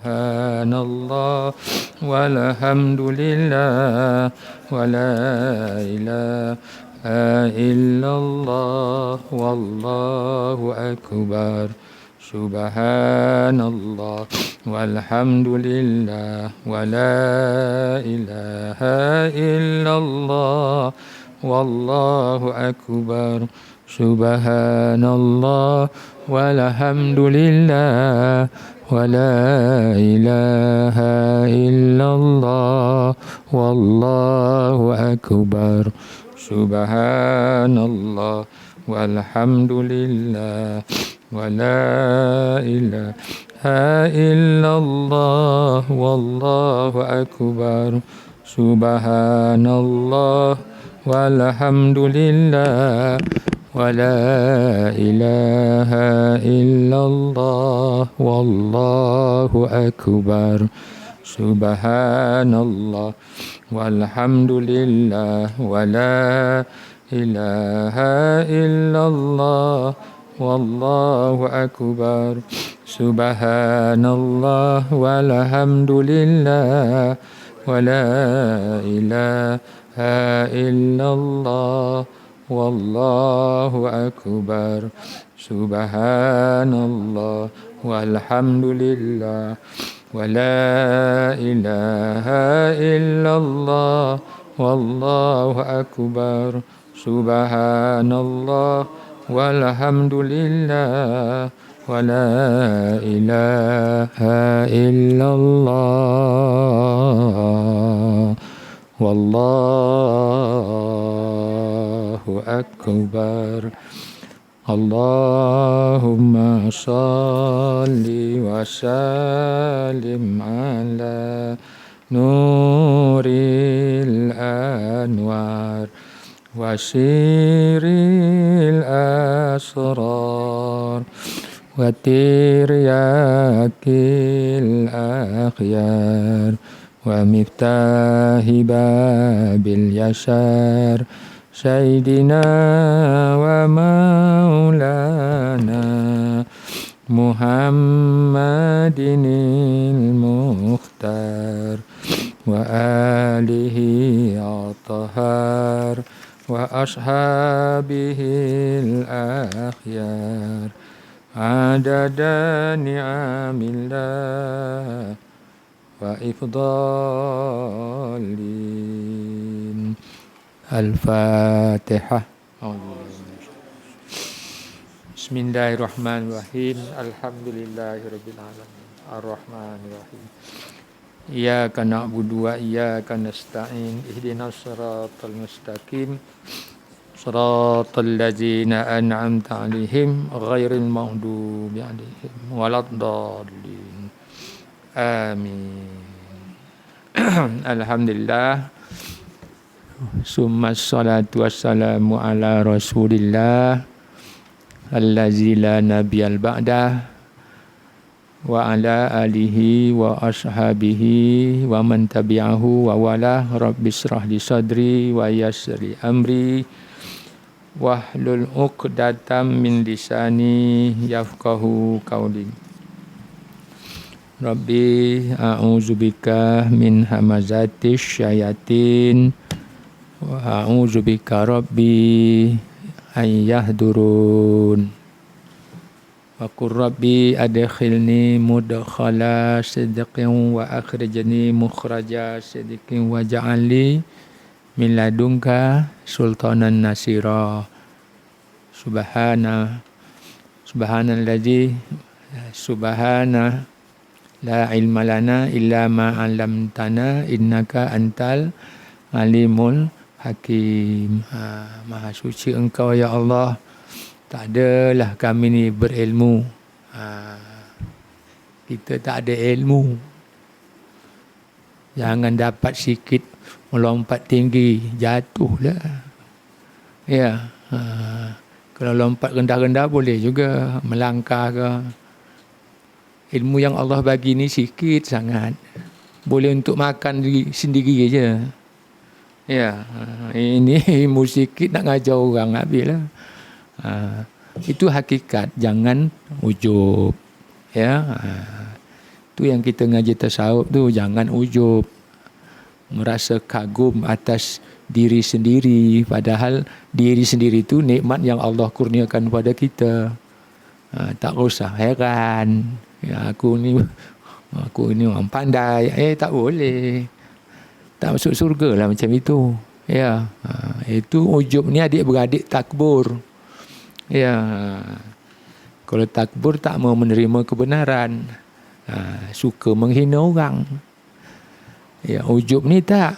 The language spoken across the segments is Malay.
subhanallah walhamdulillah wa la ilaha illallah wallahu akbar. Subhanallah walhamdulillah wa la ilaha illallah wallahu akbar. Subhanallah walhamdulillah wa la ilaha illallah wallahu akbar. Subhanallah walhamdulillah wa la ilaha illallah wallahu akbar. Subhanallah walhamdulillah wa la ilaha illallah wallahu akbar. Subhanallah walhamdulillah wa la ilaha illallah wallahu akbar. Subhanallah walhamdulillah wa la ilaha illallah wallahu akbar. Subhanallah walhamdulillah wa la ilaha illallah wallahu akbar. Subhanallah walhamdulillah wa la ilaha illallah wallahu akbar. Allahumma salli wa sallim ala nuril anwar wa siril asrar wa tiryakil akhyar wa miftahi babil yasar Sayyidina wa maulana Muhammadinil mukhtar wa alihi at-tahar wa ashabihil akhyar adada ni'amillah wa ifdalin. Al-Fatihah. Bismillahirrahmanirrahim. Alhamdulillahirabbil alamin. Ar-Rahmanirrahim. Iyyaka na'budu wa iyyaka nasta'in. Ihdinas siratal mustaqim. Siratal ladzina an'amta 'alaihim ghairil maghdubi 'alaihim waladdallin. Amin. Alhamdulillah. Summa salatu wassalamu ala rasulillah allazi la nabiyal ba'dah wa ala alihi wa ashabihi wa man tabi'ahu wa wala. Rabbishrah li sadri wa yassir li amri wahlul 'uqdatam min lisani yafqahu qawli. Rabbi a'udzubika min hamazatis syayatin wa a'udzubika rabbi ay yahdurun. Wa qur rabbi adkhilni mudkhala sidqin wa akhrijni mukhraja sidqin wa ja'alni min ladunka sultanan nasira. Subhanalladzi subhana la ilma lana illa ma 'allamtana innaka antal alimul hakim. Maha suci engkau ya Allah, tak adalah kami ni berilmu. Kita tak ada ilmu. Jangan dapat sikit melompat tinggi, jatuhlah. Ya, kalau lompat rendah-rendah boleh juga, melangkah ke. Ilmu yang Allah bagi ni sikit sangat. Boleh untuk makan sendiri je. Ya, ini ilmu sikit nak ngajar orang habislah. Itu hakikat, jangan ujub. Ya, itu Itu yang kita ngaji tasawuf tu, jangan ujub, merasa kagum atas diri sendiri, padahal diri sendiri tu nikmat yang Allah kurniakan pada kita. Tak usah heran, ya, aku ni orang pandai. Tak boleh, tak masuk surga lah macam itu. Ya, itu ujub ni adik-beradik takbur. Ya, kalau takbur tak mau menerima kebenaran, suka menghina orang. Ya, ujub ni tak.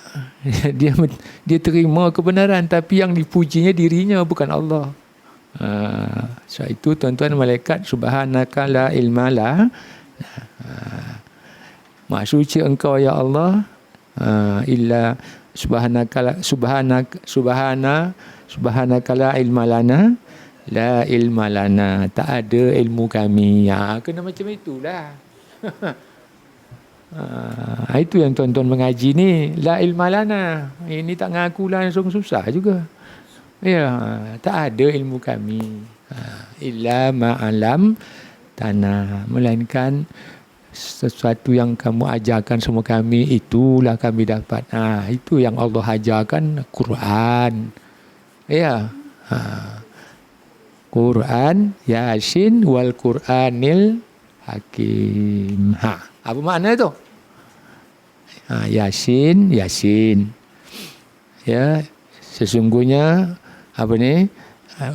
Dia terima kebenaran, tapi yang dipujinya dirinya, bukan Allah. So itu tuan-tuan malaikat, subhanaka la ilma la. Maha suci engkau ya Allah, illa subhanaka la ilma lana, la ilma lana, tak ada ilmu kami. Kena macam itulah. Itu yang tuan-tuan mengaji ni, la ilma lana. Ini tak ngaku langsung susah juga. Ya, tak ada ilmu kami. Illa ma'alam tanah, melainkan sesuatu yang kamu ajarkan sama kami, itulah kami dapat. Itu yang Allah ajarkan, Quran. Ya. Quran, Yasin wal Quranil Hakim. Apa makna itu? Yasin. Ya, sesungguhnya apa ni?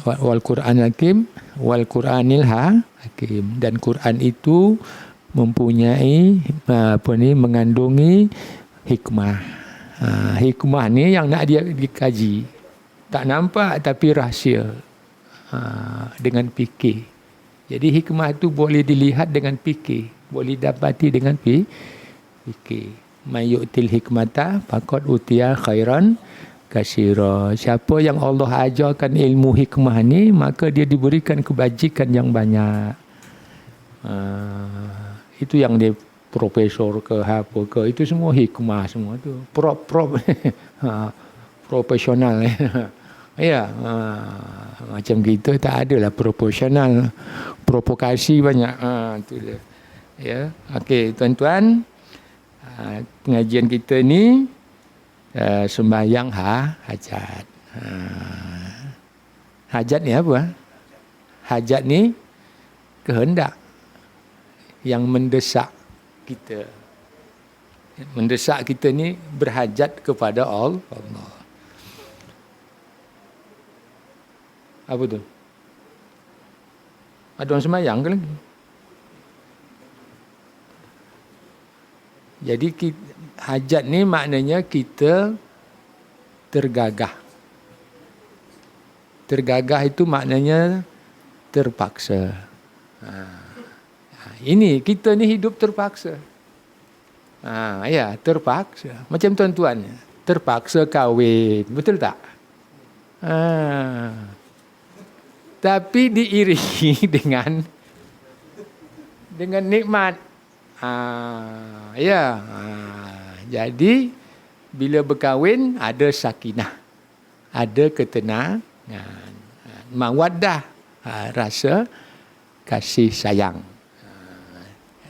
Wal Quran Hakim, wal Quranil Hakim, dan Quran itu mempunyai mengandungi hikmah. Hikmah ni yang nak dia dikaji. Tak nampak tapi rahsia. Dengan fikir. Jadi hikmah itu boleh dilihat dengan fikir, boleh dapati dengan fikir. Mayu'til hikmata faqad utiya khairan katsira. Siapa yang Allah ajarkan ilmu hikmah ni, maka dia diberikan kebajikan yang banyak. Itu yang dia profesor ke apa ke, itu semua hikmah semua tu. Profesional. Ya, macam kita tak adalah proporsional, provokasi banyak. Tu dia. Ya, okey tuan-tuan, pengajian kita ni sembahyang hajat. Hajat ni apa? Hajat ni kehendak yang mendesak kita. Mendesak kita ni berhajat kepada Allah. Apa tu? Ada orang sembahyang ke lagi? Jadi hajat ni maknanya kita tergagah. Tergagah itu maknanya terpaksa. Ini kita ni hidup terpaksa. Ya, terpaksa. Macam tuan-tuan, terpaksa kahwin, betul tak? Tapi diiringi dengan nikmat. Jadi bila berkahwin ada sakinah, ada ketenangan, mawaddah, rasa kasih sayang,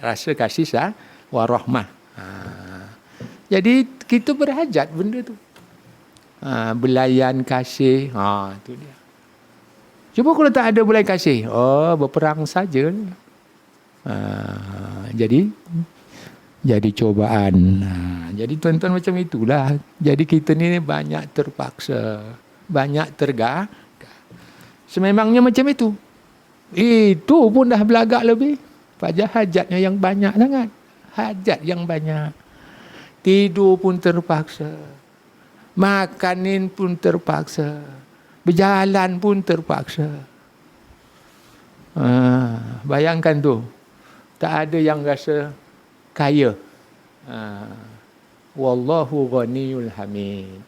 rasa kasih warahmah. Jadi kita berhajat benda tu. Belayan kasih, tu dia. Cuba kalau tak ada belayan kasih, berperang saja. Jadi cobaan. Jadi tuan-tuan macam itulah. Jadi kita ni banyak terpaksa, banyak tergagah. Sememangnya macam itu. Itu pun dah belagak lebih. Pada hajatnya yang banyak sangat. Hajat yang banyak. Tidur pun terpaksa. Makanin pun terpaksa. Berjalan pun terpaksa. Bayangkan tu. Tak ada yang rasa kaya. Wallahu ghaniyul hamid.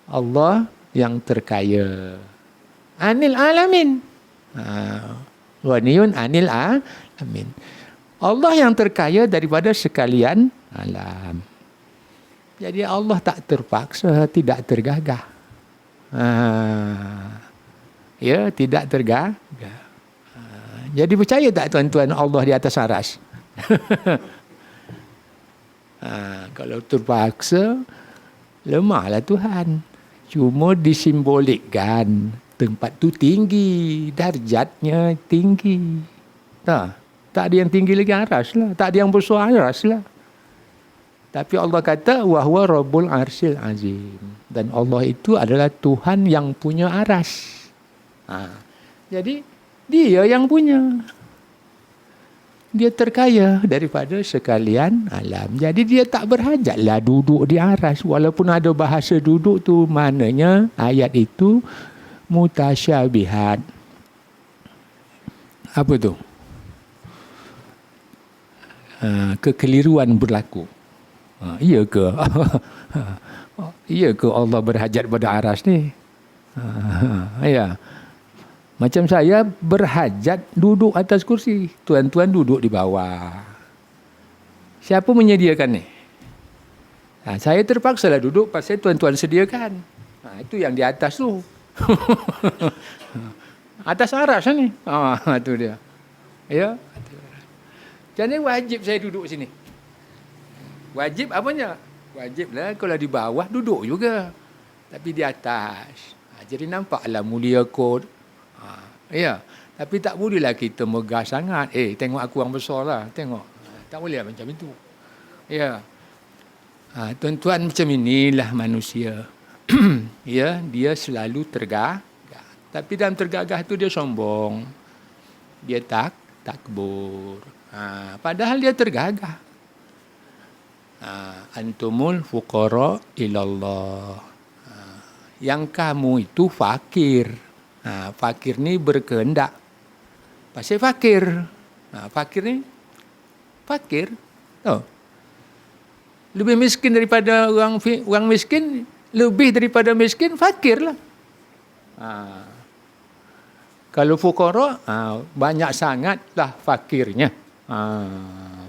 Allah yang terkaya. Anil alamin. Ghaniyun anil alamin. Allah yang terkaya daripada sekalian alam. Jadi Allah tak terpaksa, tidak tergagah. Ya, tidak tergagah. Jadi percaya tak tuan-tuan Allah di atas aras? Kalau terpaksa, lemahlah Tuhan. Cuma disimbolikkan tempat tu tinggi, darjatnya tinggi. Tak ada yang tinggi lagi aras lah. Tak ada yang besar aras lah. Tapi Allah kata, wahwa Rabbul Arsyil Azim. Dan Allah itu adalah Tuhan yang punya aras. Jadi, dia yang punya. Dia terkaya daripada sekalian alam. Jadi dia tak berhajatlah duduk di aras. Walaupun ada bahasa duduk tu, maknanya ayat itu mutasyabihat. Apa tu? Kekeliruan berlaku. Iya ke? Iya ke Allah berhajat pada aras ni? Ya. Macam saya berhajat duduk atas kursi. Tuan-tuan duduk di bawah. Siapa menyediakan ni? Saya terpaksalah duduk pasal tuan-tuan sediakan. Itu yang di atas tu. Atas aras ni. Itu dia. Ya. Jadi wajib saya duduk sini. Wajib apanya? Wajiblah kalau di bawah duduk juga. Tapi di atas. Jadi nampaklah mulia kot. Ya, tapi tak bolehlah kita megah sangat. Tengok aku yang besar lah. Tengok. Tak boleh macam itu. Ya. Tuan-tuan, macam inilah manusia. Ya, dia selalu tergagah. Tapi dalam tergagah tu dia sombong. Dia takbur. Padahal dia tergagah. Antumul fuqara ilallah. Yang kamu itu fakir. Fakir ni berkehendak. Pasal fakir. Fakir ni fakir. Lebih miskin daripada orang miskin, lebih daripada miskin fakirlah. Kalau fuqara, banyak sangatlah fakirnya.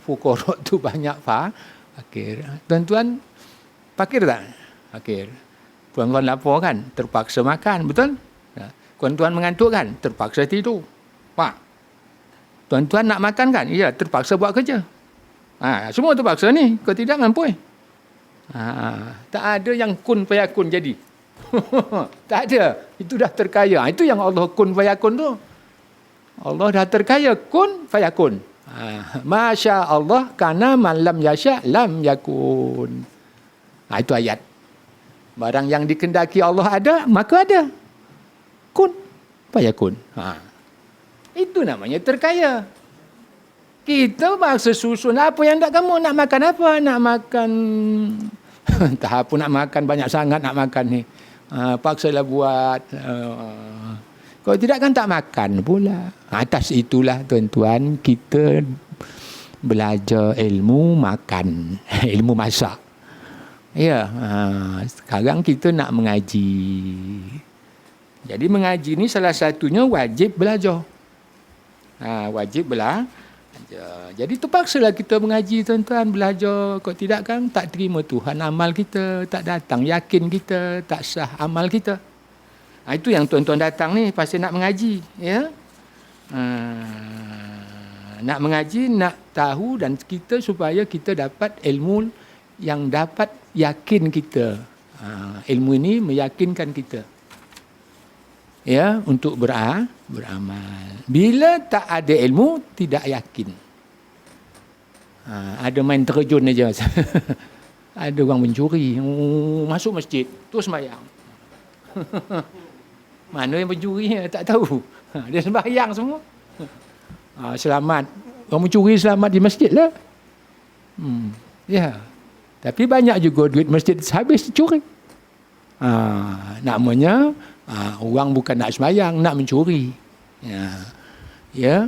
Fuqara tu banyak fakir. Tuan-tuan fakir tak? Fakir. Tuan-tuan lapar kan? Terpaksa makan, betul? Tuan-tuan mengantuk kan? Terpaksa tidur. Tuan-tuan nak makan kan? Ya, terpaksa buat kerja. Semua terpaksa ni. Kalau tidak, mampu. Tak ada yang kun fayakun jadi. Tak ada. Itu dah terkaya. Itu yang Allah kun fayakun tu. Allah dah terkaya. Kun fayakun. Masya Allah, karena man lam yasha lam yakun. Itu ayat. Barang yang dikendaki Allah ada, maka ada. Kun fayakun. Itu namanya terkaya. Kita bangsa susun apa yang tak kamu nak makan apa? Nak makan tak apa nak makan banyak sangat nak makan ni. Paksalah buat. Kalau tidak kan tak makan pula. Atas itulah tuan-tuan kita belajar ilmu makan, ilmu masak. Ya, sekarang kita nak mengaji. Jadi mengaji ni salah satunya wajib belajar. Wajib belajar. Jadi terpaksalah kita mengaji tuan-tuan, belajar. Kalau tidak kan tak terima Tuhan amal kita, tak datang yakin kita, tak sah amal kita. Itu yang tuan-tuan datang ni pasal nak mengaji, ya. Nak mengaji, nak tahu dan kita supaya kita dapat ilmu yang dapat yakin kita. Ilmu ini meyakinkan kita. Ya, untuk beramal. Bila tak ada ilmu, tidak yakin. Ada main terjun aja. Ada orang mencuri, masuk masjid, terus sembahyang. Mana yang mencuri tak tahu. Dia sembahyang semua. Selamat. Orang mencuri selamat di masjid lah. Ya. Tapi banyak juga duit masjid habis dicuri. Namanya orang bukan nak sembahyang, nak mencuri. Ya.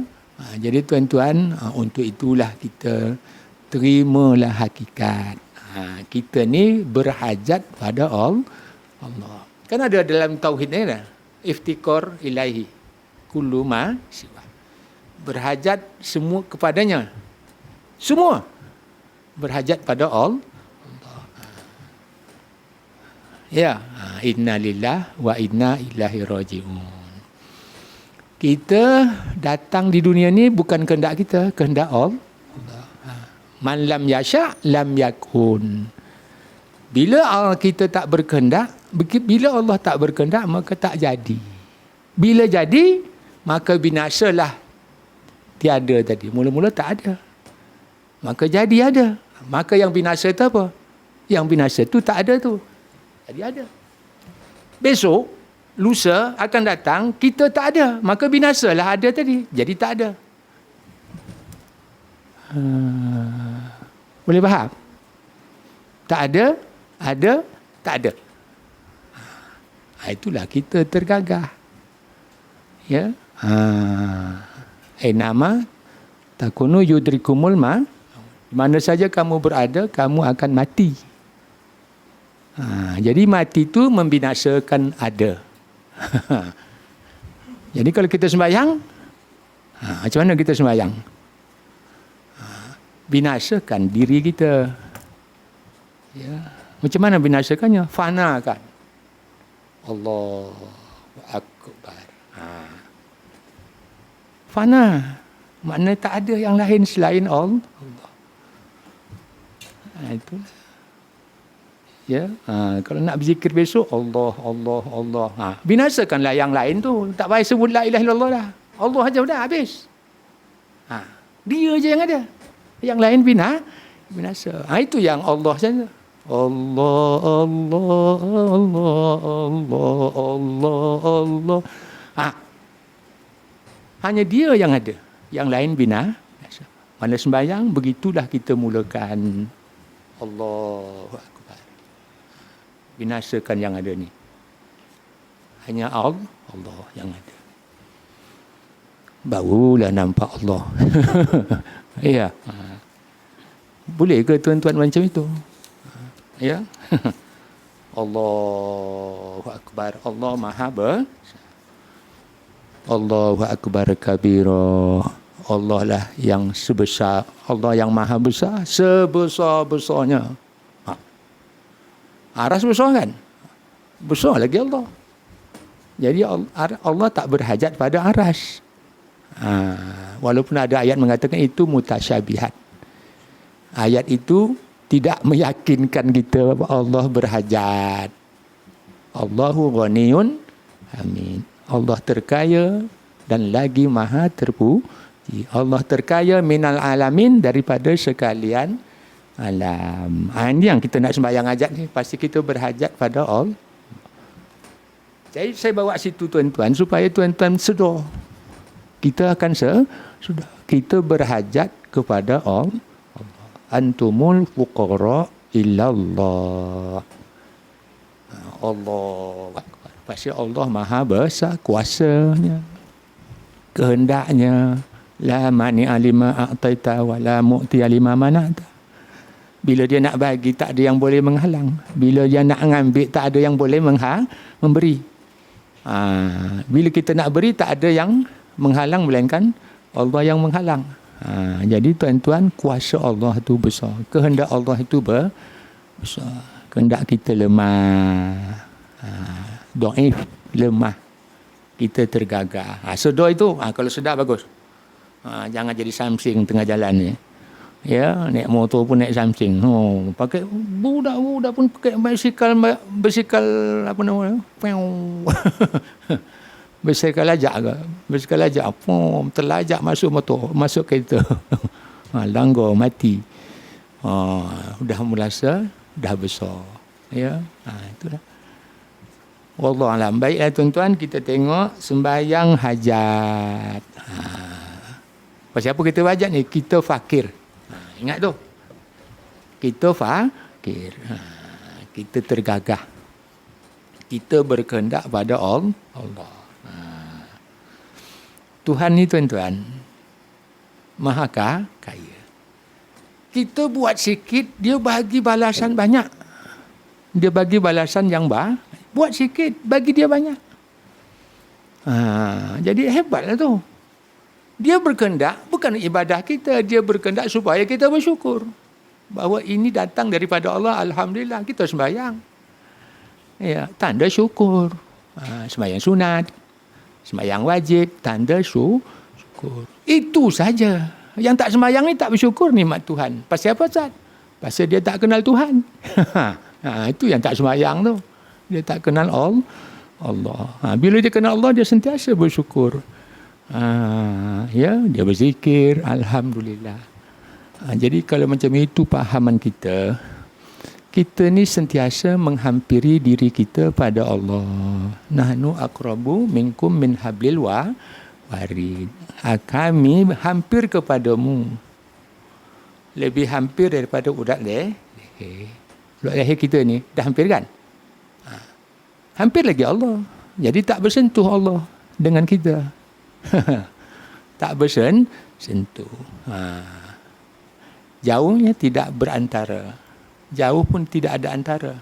Jadi tuan-tuan, untuk itulah kita terimalah hakikat. Kita ni berhajat pada Allah. Kan ada dalam tauhid ni kan? Iftikor ilahi. Kullu ma siwa. Berhajat semua kepadanya. Semua berhajat pada Allah. Ya, inna lillah wa inna ilaihi raji'un. Kita datang di dunia ni bukan kehendak kita, kehendak Allah. Man lam yasha' lam yakun. Bila kita tak berkehendak, bila Allah tak berkehendak, maka tak jadi. Bila jadi, maka binasalah tiada tadi. Mula-mula tak ada. Maka jadi ada. Maka yang binasa itu apa? Yang binasa itu tak ada tu. Jadi ada. Besok, lusa akan datang, kita tak ada. Maka binasalah ada tadi. Jadi tak ada. Boleh faham? Tak ada, tak ada. Itulah kita tergagah. Ya. Nama takunu yudrikumul ma. Mana saja kamu berada, kamu akan mati. Jadi mati itu membinasakan ada. Jadi kalau kita sembahyang, macam mana kita sembahyang? Binasakan diri kita. Ya. Macam mana binasakannya? Fanakan. Allahu Akbar. Fana. Maknanya tak ada yang lain selain Allah. Itulah. Ya, kalau nak berzikir besok, Allah, Allah, Allah. Binasakanlah yang lain tu. Tak payah sebut la ilaha illallah dah. Allah aja dah habis. Dia je yang ada. Yang lain binasa. Itu yang Allah saja. Allah, Allah, Allah, Allah, Allah, Allah. Hanya dia yang ada. Yang lain binasa. Mana sembahyang, begitulah kita mulakan. Allahu Akbar. Binasakan yang ada ni. Hanya Allah yang ada. Barulah nampak Allah. Ya. Boleh ke tuan-tuan macam itu? Ya. Allahu Akbar. Allah Maha Besar. Allahu Akbar kabira. Allah lah yang sebesar. Allah yang Maha Besar. Sebesar-besarnya. Aras besar kan? Besar lagi Allah. Jadi Allah tak berhajat pada aras. Walaupun ada ayat mengatakan itu mutasyabihat. Ayat itu tidak meyakinkan kita bahawa Allah berhajat. Allahu ghaniyun hamid. Allah terkaya dan lagi Maha terpuji. Allah terkaya minal alamin, daripada sekalian alam. Ini yang kita nak sembahyang hajat ni. Pasti kita berhajat pada Allah. Jadi saya bawa situ tuan-tuan supaya tuan-tuan sedar. Kita akan sudah kita berhajat kepada Allah. Antumul fuqara illallah. Allah. Pasti Allah Maha Besar kuasanya, kehendaknya. La mani alima a'taita wa la mu'ti alima mana'ta. Bila dia nak bagi, tak ada yang boleh menghalang. Bila dia nak mengambil, tak ada yang boleh memberi. Bila kita nak beri, tak ada yang menghalang, melainkan Allah yang menghalang. Jadi tuan-tuan, kuasa Allah itu besar. Kehendak Allah itu besar. Kehendak kita lemah. Dhaif, lemah. Kita tergagah. Sedar itu, kalau sedar bagus. Jangan jadi samsing tengah jalan ni. Ya, naik motor pun naik samsing. Pakai budak-budak pun pakai basikal apa nama? Basikal lajak ke? Basikal lajak. Terlajak masuk motor, masuk kereta. Langgar mati. Dah merasa dah besar. Ya, itulah. Wallahualam. Baiklah tuan-tuan, kita tengok sembahyang hajat. Pasal apa kita hajat ni? Kita fakir. Ingat tu. Kita fakir. Kita tergagah. Kita berkehendak pada Allah. Tuhan ni tuan-tuan, Maha kaya. Kita buat sikit, dia bagi balasan banyak. Dia bagi balasan yang buat sikit, bagi dia banyak. Jadi hebatlah tu. Dia berkehendak, bukan ibadah kita. Dia berkehendak supaya kita bersyukur. Bahawa ini datang daripada Allah. Alhamdulillah, kita sembahyang. Ya, tanda syukur. Sembahyang sunat, sembahyang wajib, tanda syukur. Itu saja. Yang tak sembahyang ni tak bersyukur nikmat Tuhan. Pasal apa, Ustaz? Pasal dia tak kenal Tuhan. Itu yang tak sembahyang tu. Dia tak kenal Allah. Bila dia kenal Allah, dia sentiasa bersyukur. Ya, dia berzikir, alhamdulillah. Jadi kalau macam itu pahaman kita, kita ni sentiasa menghampiri diri kita pada Allah. Nahnu aqrabu minkum min hablil warid. Kami hampir kepadamu. Lebih hampir daripada urat leher. Urat leher kita ni dah hampir kan? Hampir lagi Allah. Jadi tak bersentuh Allah dengan kita. Tak bersentuh. Jauhnya tidak berantara. Jauh pun tidak ada antara.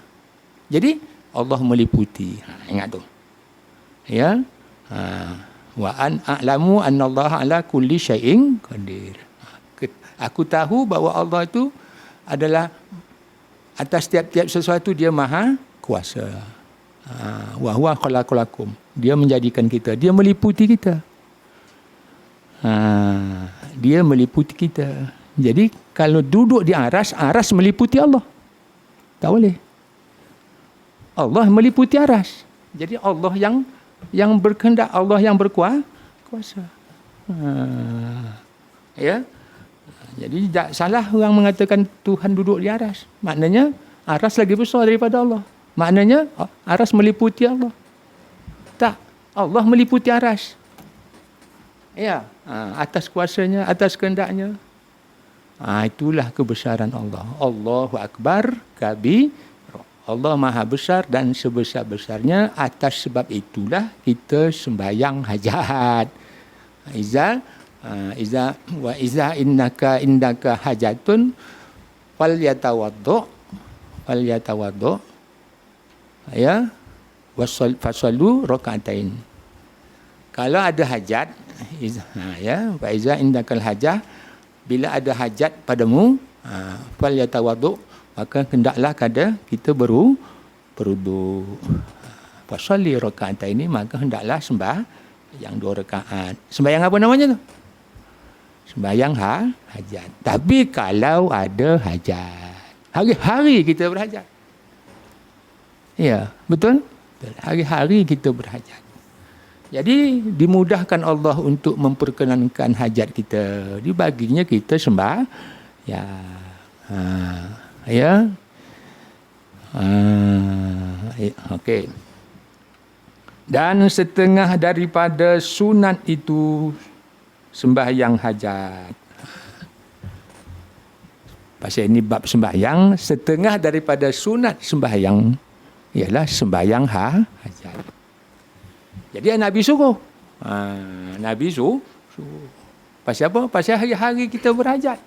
Jadi Allah meliputi. Ingat tu. Ya. Wa an a'lamu annallaha ala kulli syai'in qadir. Aku tahu bahawa Allah itu adalah atas tiap-tiap sesuatu dia maha kuasa. Wa huwa khalaqalakum. Dia menjadikan kita, dia meliputi kita. Dia meliputi kita. Jadi kalau duduk di aras, aras meliputi Allah. Tak boleh. Allah meliputi aras. Jadi Allah yang berkehendak, Allah yang berkuasa. Ya. Jadi tak salah orang mengatakan Tuhan duduk di aras. Maknanya aras lagi besar daripada Allah. Maknanya aras meliputi Allah. Tak. Allah meliputi aras. Ya. Atas kuasanya, atas kehendaknya. Itulah kebesaran Allah. Allahu Akbar kabir. Allah Maha Besar dan sebesar-besarnya. Atas sebab itulah kita sembahyang hajat. Iza indaka hajatun falyatawaddu ya fasallu rakaatain. Kalau ada hajat ya fa iza indakal hajah, bila ada hajat padamu, falyatawaddu, maka hendaklah kita berwudu. Fasalli raka'ataini, maka hendaklah sembahyang 2 rakaat. Sembahyang apa namanya tu? Sembahyang hajat. Tapi kalau ada hajat, hari-hari kita berhajat. Ya, betul? Hari-hari kita berhajat. Jadi dimudahkan Allah untuk memperkenankan hajat kita. Dibaginya kita sembah. Ya. Okey. Dan setengah daripada sunat itu sembahyang hajat. Pasal ini bab sembahyang, setengah daripada sunat sembahyang ialah sembahyang hajat. Jadi Nabi suruh. Nabi suruh. Pasal apa? Pasal hari-hari kita berhajat.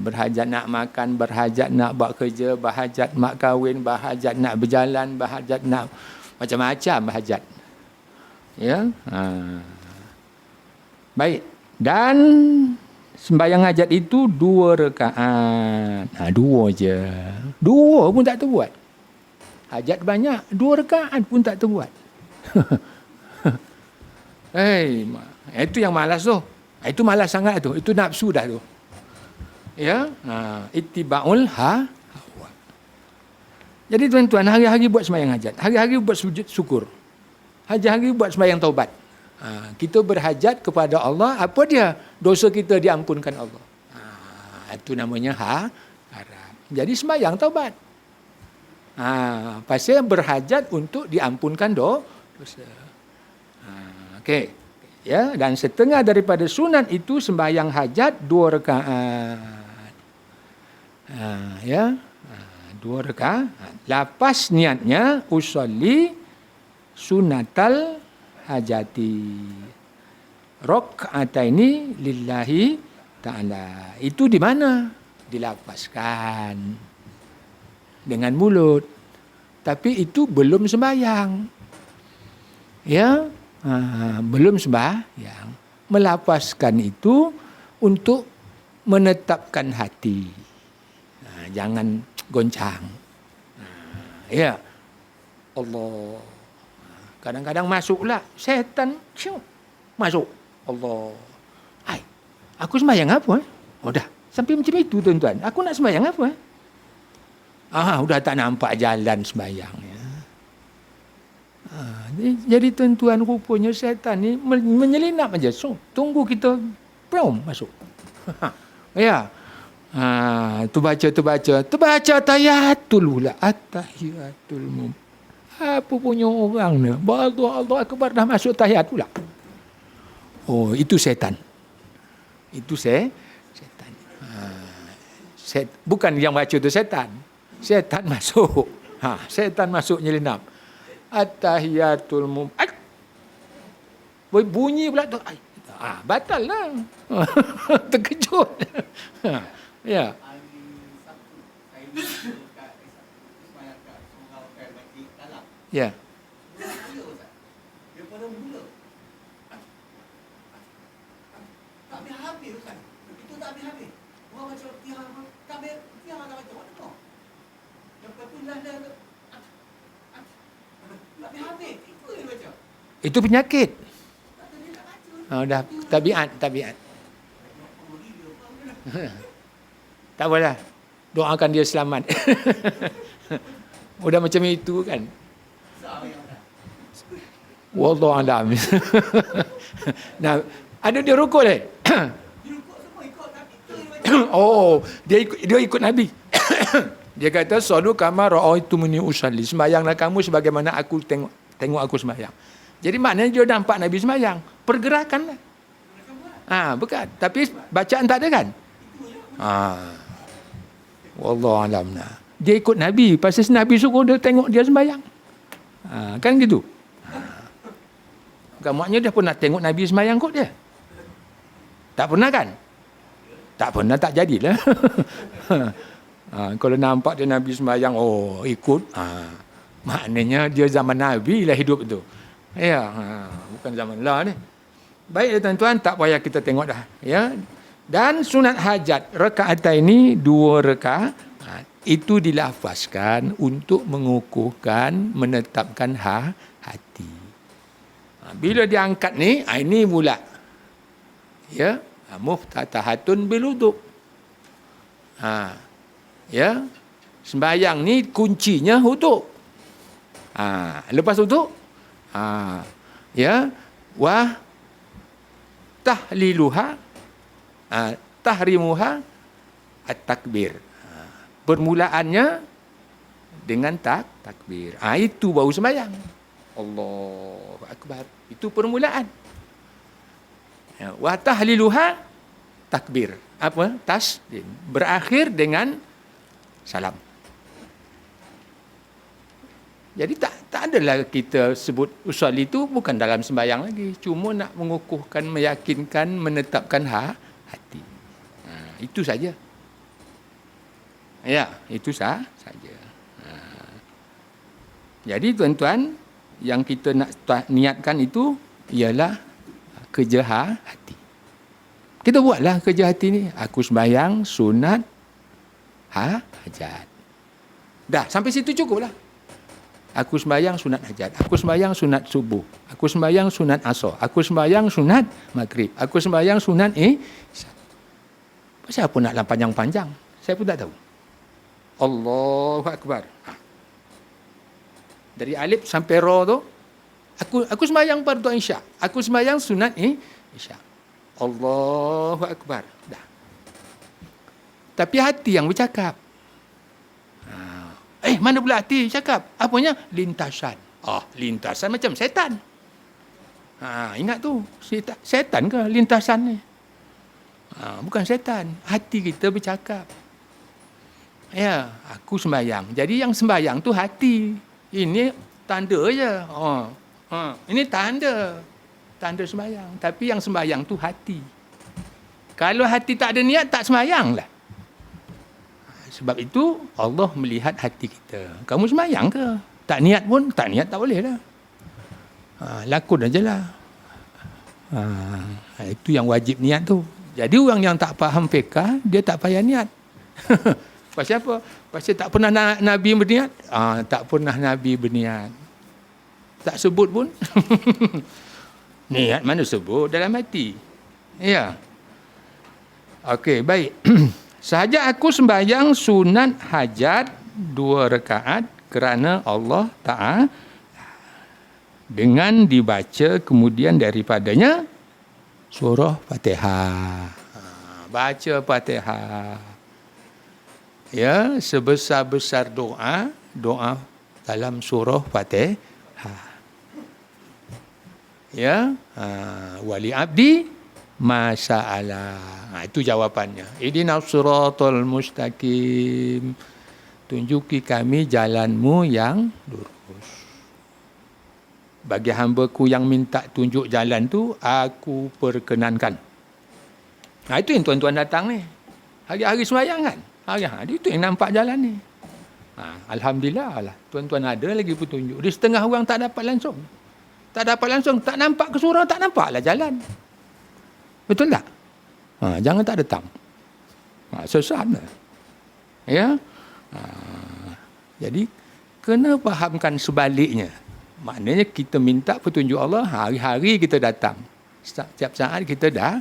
Berhajat nak makan, berhajat nak buat kerja, berhajat nak kahwin, berhajat nak berjalan, berhajat nak macam-macam berhajat. Ya. Baik. Dan sembahyang hajat itu 2 rakaat. 2 je. 2 pun tak terbuat. Hajat banyak, 2 rakaat pun tak terbuat. Itu yang malas tu. Itu malas sangat tu. Itu nafsu dah tu. Ya, ittiba'ul hawa. Jadi tuan-tuan, hari-hari buat sembahyang hajat, hari-hari buat sujud syukur, hari-hari buat sembahyang taubat. Kita berhajat kepada Allah, apa dia? Dosa kita diampunkan Allah. Itu namanya harap. Jadi sembahyang taubat. Pasal berhajat untuk diampunkan dosa. Okey. Ya, dan setengah daripada sunat itu sembahyang hajat 2 rakaat. 2 rakaat. Lepas niatnya usolli sunatal hajati. Raka'ataini lillahi ta'ala. Itu di mana? Dilafazkan dengan mulut. Tapi itu belum sembahyang. Ya, belum sembahyang. Melafazkan itu untuk menetapkan hati. Jangan goncang. Ya. Allah. Kadang-kadang masuklah syaitan masuk. Allah. Aku sembahyang apa? Oh dah, sampai macam itu tuan-tuan. Aku nak sembahyang apa? Udah tak nampak jalan sembahyang. Ya. Jadi tuan-tuan, rupanya syaitan ni menyelinap aja. So, tunggu kita masuk. Ya. Tu baca tahiyatul pula. At-tahiyatul mum. Apa punya orang ni? Allah akbar, dah masuk tahiyat pula. Oh, itu syaitan. Itu syaitan. Bukan yang baca tu syaitan. Syaitan masuk. Syaitan masuk nyelinap. At-tahiyatul mum. Bunyi pula tu. Batal lah. Terkejut. Ya. Ya. Itu penyakit. Dah tabiat. Tak apalah. Doakan dia selamat. Udah macam itu kan. Wallahu a'lam. Nah, ada dia rukuk dia. Oh, dia ikut Nabi. Dia kata, "Sallu kama ra'aitumuni usalli." Sembahyanglah kamu sebagaimana aku tengok aku sembahyang. Jadi maknanya dia nampak Nabi sembahyang. Pergerakanlah. Bukan. Tapi bacaan tak ada kan? Wallahu a'lam. Dia ikut Nabi. Pasal Nabi suruh dia tengok dia sembahyang. Kan gitu. Bukan maknanya dia pernah tengok Nabi sembahyang kot dia. Tak pernah kan? Tak pernah, tak jadilah. Kalau nampak dia Nabi sembahyang, ikut. Maknanya dia zaman Nabi lah hidup tu. Ya, bukan zaman lah ni. Baik tuan-tuan, tak payah kita tengok dah. Ya. Dan sunat hajat, rakaat ini 2 rakaat. Itu dilafazkan untuk mengukuhkan, menetapkan hati. Bila diangkat ni, ini mula. Ya, muftatahatun bil wudu. Ya, sembahyang ni kuncinya wudu. Lepas wudu, ya, wa tahliluha, tahrimuha at-takbir. Permulaannya dengan takbir. Itu baru sembahyang. Allahu akbar. Itu permulaan. Wa tahliluha takbir. Apa? Taslim. Berakhir dengan salam. Jadi tak adalah kita sebut usolli itu bukan dalam sembahyang lagi. Cuma nak mengukuhkan, meyakinkan, menetapkan hati. Itu saja. Ya, itu saja. Jadi tuan-tuan, yang kita nak niatkan itu ialah kerja hati. Kita buatlah kerja hati ni. Aku sembahyang sunat hajat. Dah, sampai situ cukuplah. Aku sembahyang sunat hajat. Aku sembahyang sunat subuh. Aku sembahyang sunat asar. Aku sembahyang sunat maghrib. Aku sembahyang sunat isya. Pasal apa nak panjang-panjang? Saya pun tak tahu. Allahu akbar. Dari alif sampai ra tu, aku sembahyang fardu isya. Aku sembahyang sunat isya. Allahu akbar. Dah. Tapi hati yang bercakap. Mana pula hati cakap? Apanya? Lintasan. Lintasan macam setan. Ingat tu. Setan ke lintasan ni? Bukan setan. Hati kita bercakap. Ya, aku sembahyang. Jadi yang sembahyang tu hati. Ini tanda je. Ini tanda. Tanda sembahyang. Tapi yang sembahyang tu hati. Kalau hati tak ada niat, tak sembahyang lah. Sebab itu Allah melihat hati kita. Kamu sembahyang ke? Tak niat pun, tak niat tak boleh lah. Lakon aja lah. Itu yang wajib niat tu. Jadi orang yang tak faham fiqh, dia tak payah niat. Pasal apa? Pasal tak pernah Nabi berniat? Tak pernah Nabi berniat. Tak sebut pun. Niat mana sebut? Dalam hati. Ya. Okey, baik. Sahaja aku sembahyang sunat hajat 2 rakaat kerana Allah Ta'ala, dengan dibaca kemudian daripadanya surah Fatihah. Baca Fatihah. Ya, sebesar-besar doa dalam surah Fatihah. Ya, wali abdi masa'ala. Itu jawapannya. Ihdinas siratal mustaqim. Tunjuki kami jalanmu yang lurus. Bagi hamba-Ku yang minta tunjuk jalan tu, aku perkenankan. Itu yang tuan-tuan datang ni. Hari-hari sembahyang kan? Hari-hari itu yang nampak jalan ni. Alhamdulillah lah. Tuan-tuan ada lagi petunjuk. Di setengah orang tak dapat langsung. Tak dapat langsung. Tak nampak ke surau, tak nampaklah jalan. Betul tak? Jangan tak datang. Sesat lah. Ya? Jadi, kena fahamkan sebaliknya. Maknanya kita minta petunjuk Allah, hari-hari kita datang. Setiap saat kita dah.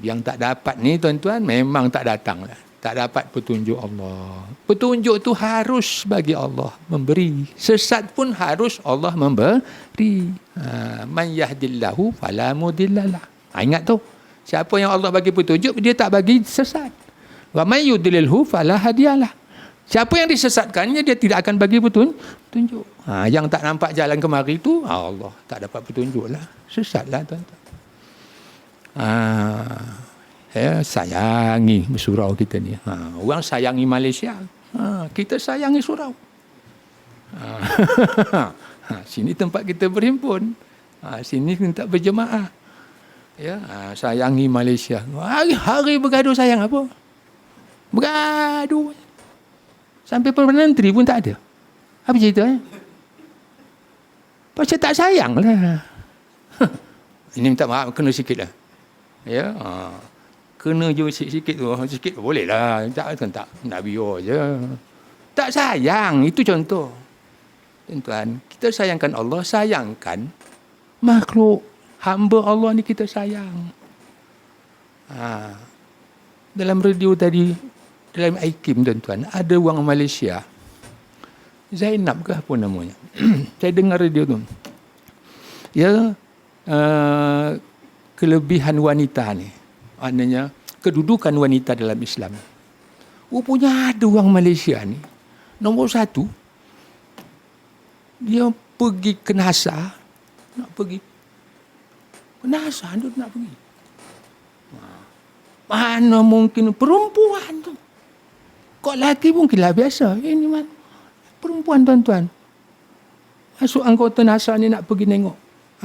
Yang tak dapat ni tuan-tuan, memang tak datang lah. Tak dapat petunjuk Allah. Petunjuk tu harus bagi Allah memberi. Sesat pun harus Allah memberi. Man yahdillahu fala mudhillalah. Ingat tu. Siapa yang Allah bagi petunjuk, dia tak bagi sesat. Wa may yudlilhu fala hadiyalah. Siapa yang disesatkannya, dia tidak akan bagi petunjuk. Yang tak nampak jalan kemari tu, Allah tak dapat petunjuk lah. Sesatlah tuan-tuan. Sayangi surau kita ni. Orang sayangi Malaysia. Kita sayangi surau. Sini tempat kita berhimpun. Sini minta berjemaah. Ya, sayangi Malaysia. Hari-hari bergaduh sayang apa? Bergaduh. Sampai Perdana Menteri pun tak ada. Apa cerita? Pasal tak sayang lah. Ini minta maaf, kena sikit lah. Ya, kena je sikit tu, sikit boleh lah, tak nak biar je. Tak sayang, itu contoh. Tuan-tuan, kita sayangkan Allah, sayangkan makhluk hamba Allah ni kita sayang. Dalam radio tadi, dalam IKIM tuan-tuan, ada orang Malaysia, Zainab ke apa namanya? Saya dengar radio tu. Ya, kelebihan wanita ni, maknanya kedudukan wanita dalam Islam. Rupanya ada orang Malaysia ni, nombor 1, dia pergi ke NASA, nak pergi ke NASA, dia nak pergi. Mana mungkin perempuan tu? Kok lelaki mungkinlah biasa. Ini mana perempuan tuan-tuan. Masuk anggota NASA ni nak pergi tengok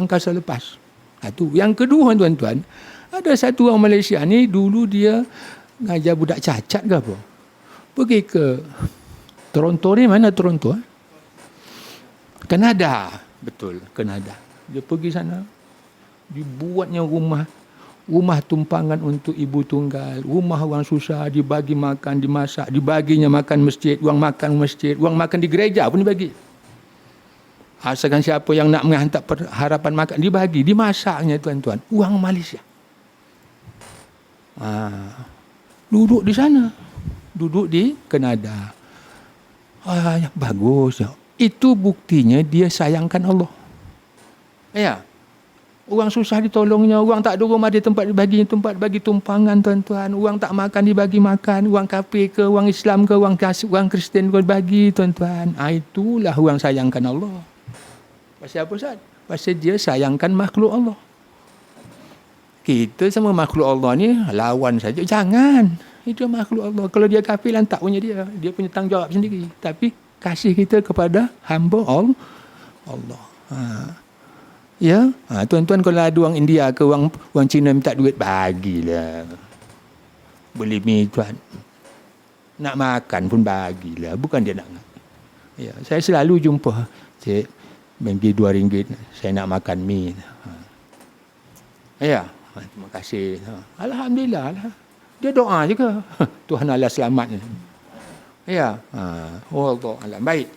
angkasa lepas. Itu. Yang kedua tuan-tuan, ada satu orang Malaysia ni, dulu dia ngajar budak cacat ke apa. Pergi ke Toronto ni, mana Toronto? Kanada. Betul, Kanada. Dia pergi sana, dibuatnya rumah tumpangan untuk ibu tunggal, rumah orang susah, dibagi makan, dimasak, dibaginya makan masjid, orang makan di gereja pun dibagi. Asalkan siapa yang nak menghantar harapan makan, dibagi, dimasaknya tuan-tuan. Orang Malaysia. Duduk di sana. Duduk di Kanada. Bagus. Itu buktinya dia sayangkan Allah. Ya. Orang susah ditolongnya, orang tak ada rumah dia tempat bagi tumpangan tuan-tuan. Orang tak makan dibagi makan, orang kafir ke, orang Islam ke, orang Kristian ke bagi tuan-tuan. Itulah orang sayangkan Allah. Pasal apa Ustaz? Pasal dia sayangkan makhluk Allah. Kita sama makhluk Allah ni lawan saja. Jangan. Itu makhluk Allah. Kalau dia kafir, lantak punya dia. Dia punya tanggungjawab sendiri. Tapi kasih kita kepada hamba Allah. Ya, tuan-tuan, kalau ada orang India ke orang Cina minta duit, bagilah. Beli mi tuan. Nak makan pun bagilah. Bukan dia nak. Ya, saya selalu jumpa, cik, bagi RM2, saya nak makan mi. Ya, terima kasih. Alhamdulillah lah. Dia doa juga. Tuhan Allah selamat. Ya, Allah alam. Baik.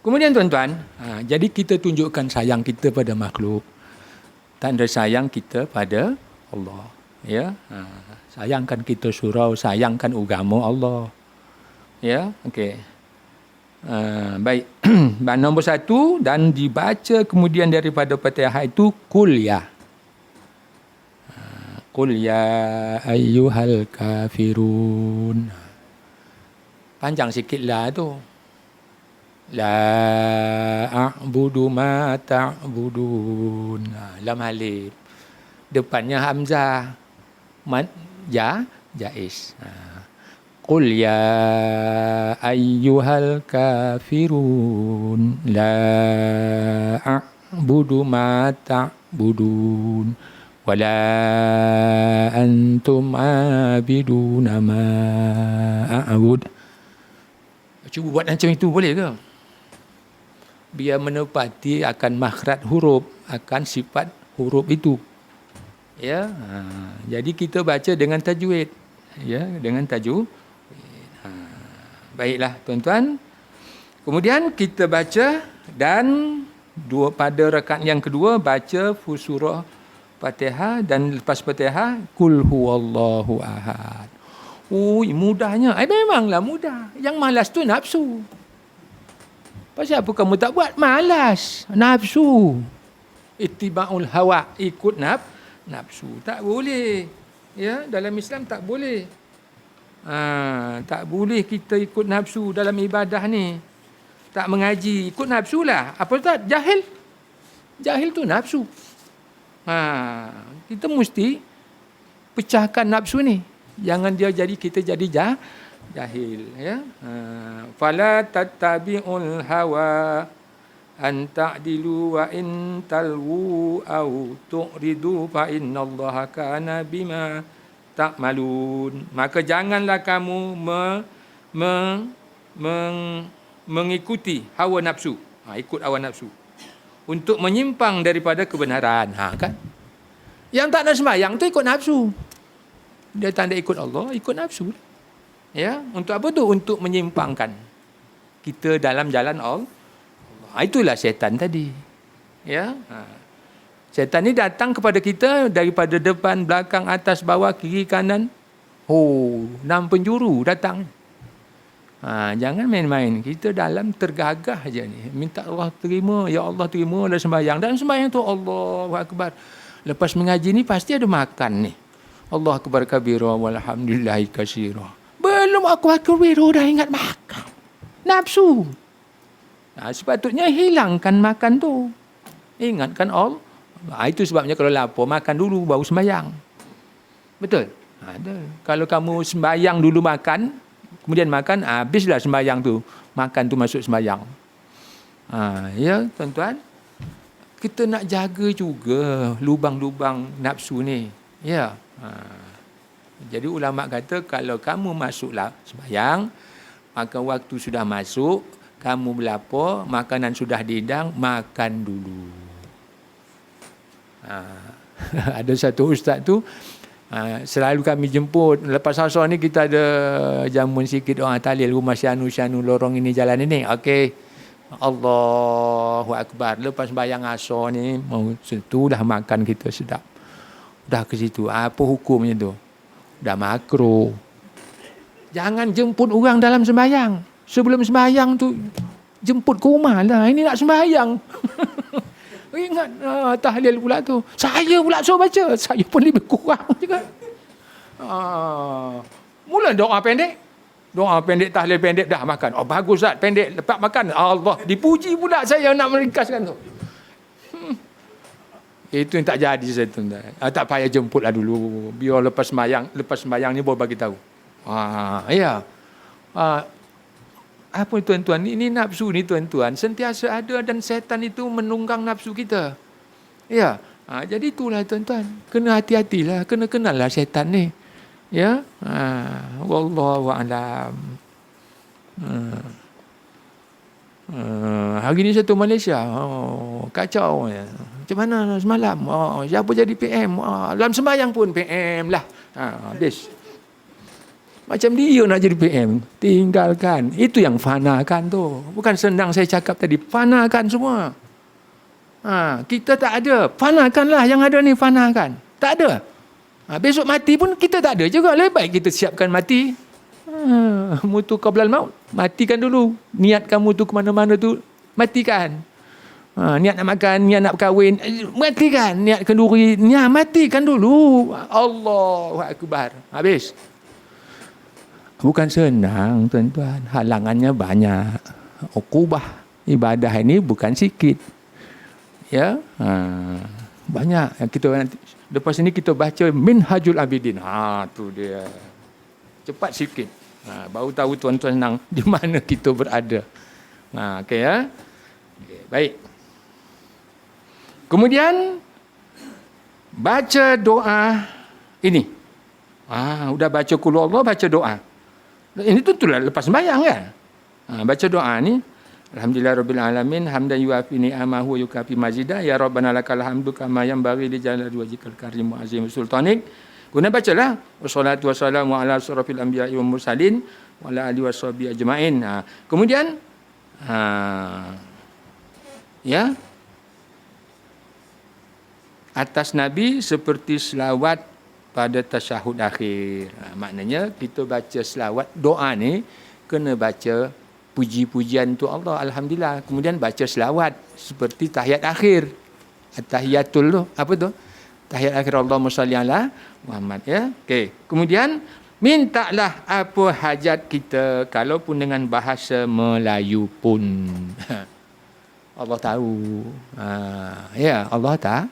Kemudian tuan-tuan, jadi kita tunjukkan sayang kita pada makhluk. Tanda sayang kita pada Allah. Ya, sayangkan kita surau, sayangkan agama Allah. Ya, okey. Baik. Nombor 1, dan dibaca kemudian daripada Fatihah itu qul ya. Qul ya ayyuhal kafirun. Panjang sikitlah tu. La a'budu ma ta'budun. Lam alif. Depannya hamzah. Mad ya jaiz. Qul ya ayyuhal kafirun la a'budu ma ta'budun wala antum abiduna ma a'bud. Cuba buat macam itu boleh ke? Biar menepati akan makhraj huruf, akan sifat huruf itu. Ya, jadi kita baca dengan tajwid. Ya, dengan tajwid. Baiklah tuan-tuan. Kemudian kita baca dan pada rakaat yang kedua baca surah Fatihah dan lepas Fatihah qul huwallahu ahad. Mudahnya. Memanglah mudah. Yang malas tu nafsu. Pasal apa kamu tak buat? Malas. Nafsu. Ittiba'ul hawa. Ikut nafsu. Tak boleh. Ya, dalam Islam tak boleh. Tak boleh kita ikut nafsu dalam ibadah ni. Tak mengaji. Ikut nafsu lah. Apa tak? Jahil. Jahil tu nafsu. Kita mesti pecahkan nafsu ni. Jangan dia jadi kita jadi jahil. Ya. Fala tattabi'ul hawa an ta'dilu wa in talwu au tu'ridu fa innallaha kana bima ta'malun. Maka janganlah kamu mengikuti hawa nafsu. Ikut hawa nafsu untuk menyimpang daripada kebenaran. Kan? Yang tak nak sembahyang tu ikut nafsu. Dia tanda ikut Allah, ikut nafsu. Ya, untuk apa tu? Untuk menyimpangkan kita dalam jalan Allah. Itulah syaitan tadi. Ya. Syaitan ni datang kepada kita daripada depan, belakang, atas, bawah, kiri, kanan. 6 penjuru datang. Jangan main-main. Kita dalam tergagah je ni. Minta Allah terima, ya Allah terimalah sembahyang. Dan sembahyang tu Allahu Akbar. Lepas mengaji ni pasti ada makan ni. Allah akbar kabira walhamdulillahi katsira. Belum aku kabira dah ingat makan. Nafsu. Sepatutnya hilangkan makan tu. Ingatkan Allah. Itu sebabnya kalau lapar makan dulu baru sembahyang. Betul? Kalau kamu sembahyang dulu makan, kemudian makan, habislah sembahyang tu. Makan tu masuk sembahyang. Ya, tuan-tuan. Kita nak jaga juga lubang-lubang nafsu ni. Ya. Jadi ulama kata kalau kamu masuklah sembahyang, maka waktu sudah masuk, kamu berlapar, makanan sudah dihidang, makan dulu. Ada satu ustaz tu, selalu kami jemput, lepas asar ni kita ada jamuan sikit orang tahlil rumah Syanu lorong ini jalan ini. Okey. Allahu Akbar. Lepas sembahyang asar ni, itulah makan kita sedap. Dah ke situ. Apa hukumnya tu? Dah makruh. Jangan jemput orang dalam sembahyang. Sebelum sembahyang tu jemput ke rumah lah. Ini nak sembahyang. Ingat tahlil pula tu. Saya pula suruh baca. Saya pun lebih kurang juga. Mula doa pendek. Doa pendek, tahlil pendek, dah makan. Bagus Ustaz, pendek, lepas makan. Allah, dipuji pula saya nak meringkaskan tu. Itu yang tak jadi satu. Tak payah jemputlah dulu. Biar lepas sembahyang ni baru bagi tahu. Ya. Apa tuan-tuan? Ini nafsu ni tuan-tuan. Sentiasa ada dan setan itu menunggang nafsu kita. Ya. Jadi itulah tuan-tuan. Kena hati-hatilah. Kena kenallah setan ni. Ya. Wallahu a'lam. Hari ni satu Malaysia. Kacau. Macam mana semalam? Siapa jadi PM? Dalam sembahyang pun PM lah. Habis. Macam dia nak jadi PM. Tinggalkan. Itu yang fanakan tu. Bukan senang saya cakap tadi. Fanakan semua. Kita tak ada. Fanakanlah yang ada ni, fanakan. Tak ada. Besok mati pun kita tak ada juga. Lebih baik kita siapkan mati. Mutu qablal maut. Matikan dulu. Niat kamu tu ke mana-mana tu, matikan. Niat nak makan, niat nak berkahwin, matikan. Niat kenduri, niat matikan dulu. Allahu Akbar. Habis. Bukan senang tuan-tuan. Halangannya banyak. Uqubah ibadah ini bukan sikit. Ya. Banyak. Kita nanti, lepas ini kita baca Minhajul Abidin. Tu dia. Cepat sikit. Baru tahu tuan-tuan senang di mana kita berada. Okey ya. Okay, baik. Kemudian baca doa ini. Udah baca qul huwallahu, baca doa. Ini tentulah lepas sembahyang kan. Baca doa ni. Alhamdulillahirabbil alamin hamdan yuafi ni'amahu wa yukafi mazidah ya rabbana lakal hamdu kama yanbaghi li jalali wajhikal karim wa azim sultanik. Kemudian bacalah wassalatu wassalamu ala asrofil anbiya'i wal mursalin wa ala alihi washabihi ajmain. Kemudian ya, atas Nabi seperti selawat pada tasyahud akhir. Maknanya kita baca selawat, doa ni kena baca puji-pujian untuk Allah, alhamdulillah. Kemudian baca selawat seperti tahiyat akhir. Tahiyatul tu, apa tu? Tahiyat akhir Allahumma shalli ala Muhammad ya. Okey. Kemudian mintalah apa hajat kita, kalaupun dengan bahasa Melayu pun. Allah tahu. Ya, Allah tahu.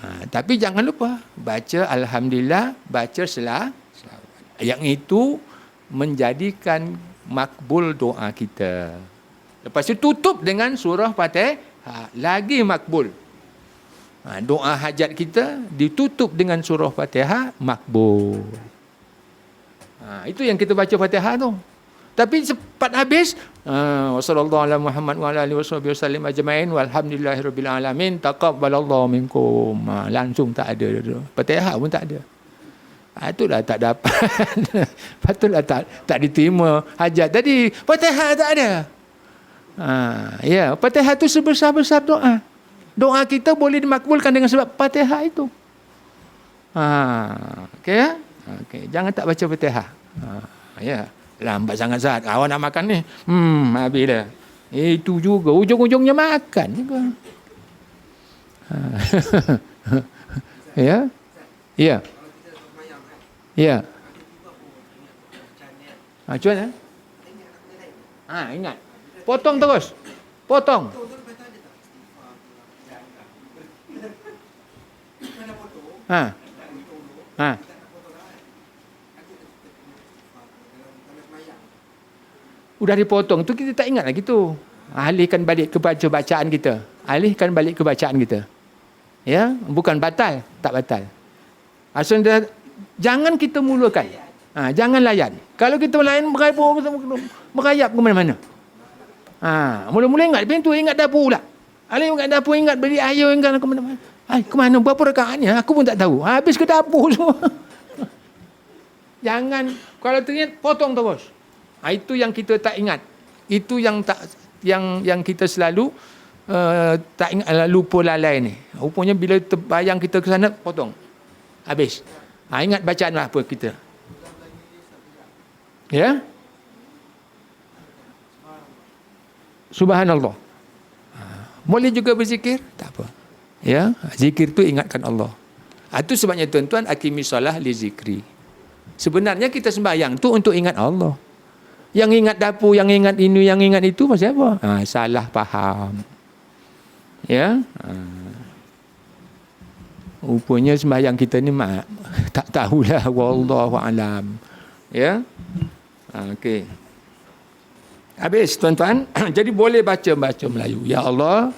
Tapi jangan lupa baca alhamdulillah, baca selawat. Yang itu menjadikan makbul doa kita. Lepas itu tutup dengan surah Fatihah, lagi makbul. Doa hajat kita ditutup dengan surah Fatihah, makbul. Itu yang kita baca Fatihah tu. Tapi cepat habis. Wassallallahu ala Muhammad wa ala alihi wasallam ajmain walhamdulillahirabbil alamin taqabbalallahu minkum. Langsung tak ada. Fatihah pun tak ada. Itulah tak dapat. Patutlah tak diterima hajat tadi. Fatihah tak ada. Ya, Fatihah itu sebesar-besar doa. Doa kita boleh dimakbulkan dengan sebab Fatihah itu. Okey ya? Okey, jangan tak baca Fatihah. Ya, lambat sangat Zat. Awak nak makan ni. Habis dah. Itu juga ujung-ujungnya makan juga. Ya. Ya. Ya. Cuan ya? Ingat. Potong terus. Potong. Udah dipotong tu kita tak ingat lagi tu. Alihkan balik ke bacaan kita. Alihkan balik ke bacaan kita. Ya, bukan batal, tak batal. Asal dah, jangan kita mulakan. Jangan layan. Kalau kita layan merayap ke mana-mana. Mula-mula ingat pintu, ingat dapur pula. Alih ingat dapur, ingat beli air, ingat ke mana-mana. Ke mana? Berapa rakaatnya? Aku pun tak tahu. Habis ke dapur semua. Jangan. Kalau teringat, potong terus. Itu yang kita tak ingat. Itu yang kita selalu tak ingat, lupa lalai ni. Rupanya bila terbayang kita ke sana, potong. Habis. Ingat bacaan apa kita. Ya? Subhanallah. Boleh juga berzikir? Tak apa. Ya, zikir tu ingatkan Allah. Itu sebabnya tuan-tuan, aqimi solah li zikri. Sebenarnya kita sembahyang tu untuk ingat Allah. Yang ingat dapur, yang ingat ini, yang ingat itu pasal apa? Salah faham. Ya. Rupanya sembahyang kita ni tak tahulah, wallahu alam. Ya. Okey. Habis tuan-tuan. Jadi boleh baca Melayu. Ya Allah,